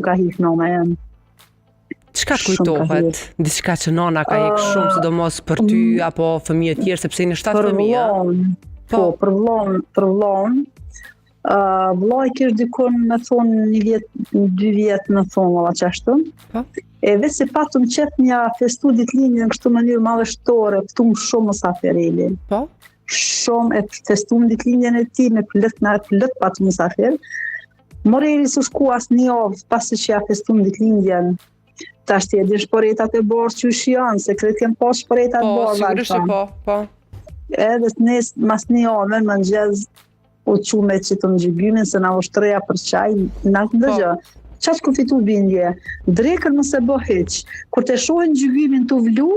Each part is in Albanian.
ka hik nona jam. Çka të kujtohet? Diçka që nona ka hik shumë, sidomos për ty apo fëmijët tjerë, sepse në 7 fëmijë. Për vllon. Vllai kish dikon me thonë 1 vjet, 2 vjet me thonë valla çashtu. E vetë se patëm qef një festu ditëlindjen në kështu mënyrë madhështore, pëtum shumë musafirili. Shumë e festum ditëlindjen e tij me plot patëm musafir. Moreli s'u shku as një javë pasi që ja festum ditëlindjen. Tash ti e di shporetat e borë që janë, se kretë kem pas shporetat borë. Sigurisht po. Edhe nes mas një javë në mëngjes u qume që të në gjygymin se na ushtreja për qaj, na dëgjë. Qa që ku fitu bindje? Drekën më se bëheq. Kur të shohin gjygymin të vlu,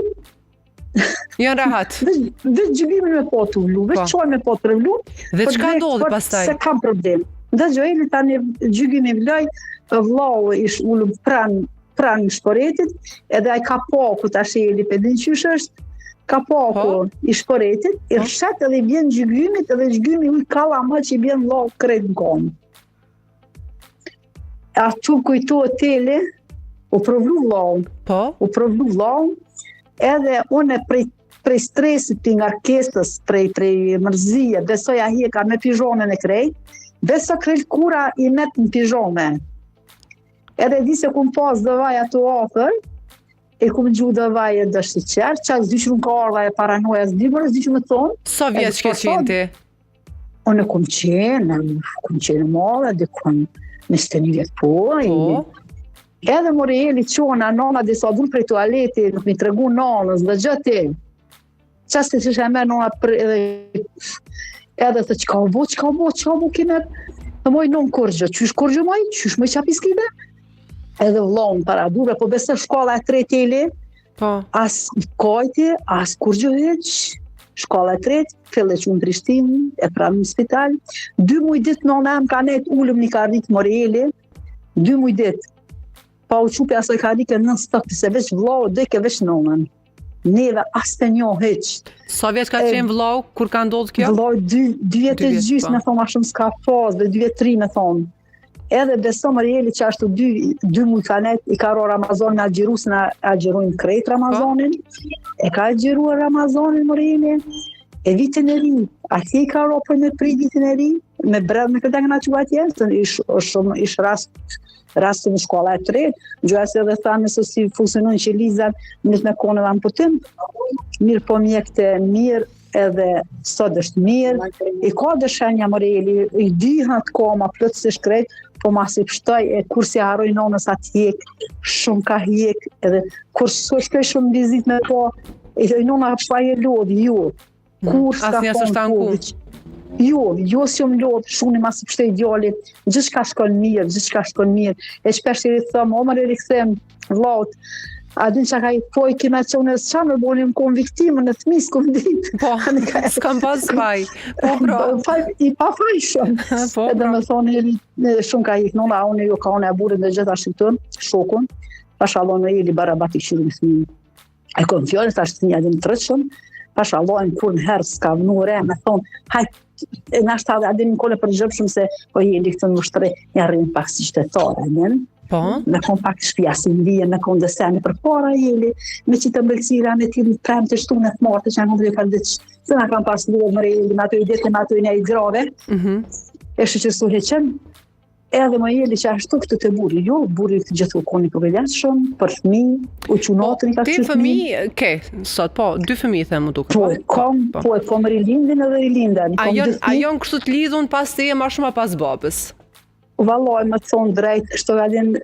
janë rahat. Veç gjygymin me po të vlu, veç qoj me po të vlu. Dhe çka ndodhi pastaj? Se kam problem. Dëgjojeni tani gjygymi vloj, vllau ish ullum pran shporetit, edhe ai ka paku tash e li pedin qysh është, ka paku i shporetit, i rrshet edhe i bjen gjygymit, edhe gjygymi uj kalla ma që i bjen vllau krejt në komë. Atu kujtohet tele, u provlu vllau. U provlu vllau, edhe une prej stresit për ngarkesës, prej mërzije, besoja hieka me pijome në krejt, beso krejt kura i met në pijome. Edhe di se kum pas dëvaj ato afer, e kum gju dëvaj e dështi qerë, qas dyqë nuk ka ardha e paranoja s'di mërë, s'di që me thonë. Sa vjeç ke qenë ti? Unë kum qenë madhe, dikon 21 vjet po. Edhe Moreli qona, nona dhe sa dhun prej tualeti, nuk mi tregu nonës dhe gjëti. Qas të që e merë nona edhe të qka u bo kime, dhe moj non kërgjë, qysh kërgjë moj, qysh me qapi s'kide? Edhe vlon para dure, po besë shkolla e 3 teli, as kajti, as kërgjë heq, shkolla e 3, fillë që në Prishtinë, e pranë në spital, 2 muj dit nona em ka nejt ullëm një karnik Moreli, 2 muj dit, pa u qupi asoj karnike në stokti, se veç vlau dhe ke veç nonën. Neve as të njo heq. Sa vjeç ka qenë vllau, kur ka ndodhë kjo? Vllau 2 vjet e gjys, me thonë, ma shumë s'ka pas, dhe 2 vjet 3 me thonë. Edhe beso Marieli që ashtu 2 muj ka net, i ka ro Ramazonin agjiru, se na agjirujnë krejt Ramazonin, e ka agjiru Ramazonin Marieli, e vitin e ri, atje i ka ro për me pri vitin e ri, me bredh me këtë nga që atje, ish rast në shkolla e 3, gjuhës edhe thamë nëse si funksionojnë që Lizan njët me kone dhe amputim, mirë po mjekte mirë edhe sot është mirë, i ka dëshenja Moreli, i dihat koma plotësisht krejt, po mas i pështoj e kur si haroj nonës atë hjek, shumë ka hjek, edhe kur së shkoj shumë vizit me po, i nona pa e lodh, jo, kur s'ka konë Jo, si më lodhë, shuni mas i pështej djallit, gjithçka shkon mirë, e shpesh i thëmë, o mërë i rikëthem, vlaut, a din që ka i poj kime që unë e së qamë, bo një më konë viktimën e thmi s'kom ditë. Po, s'kam pas faj, po bro. I pa faj shumë, edhe me thonë, shumë ka i kënona, unë jo ka unë e burin dhe gjitha shqiptën, shokun, pashalon e ili barabati qyri në thmi. E kom fjallës, ashtë një adin të rëqëm, pashalon kur në herë s'ka vënure, me thonë, hajt, në ashtë adhe adin në kone për gjëpë shumë se po i likëtë në mështëre një rrinë pak si qytetare, me kon pak shpia si në vijen, me kon deseni për para jeli, me qitë mbëlsira, me ti në premë të shtu në të martë, që në ndërë falë dëqë, se në kam pas luë më rejli, me ato i ditë, me ato i ne i grave, e shqyqësu heqen, edhe më jeli që ashtu këtë të buri, jo, buri këtë gjithë u koni për veljat shumë, për fëmi, u qunatën i ka që fëmi. Ti fëmi, sot, 2 fëmi the më duke. Po e kom rilindin edhe rilindin. A jonë kështu të lidhun pas të e ma shumë a pas babës? Vallaj, më thonë drejt, shto gadin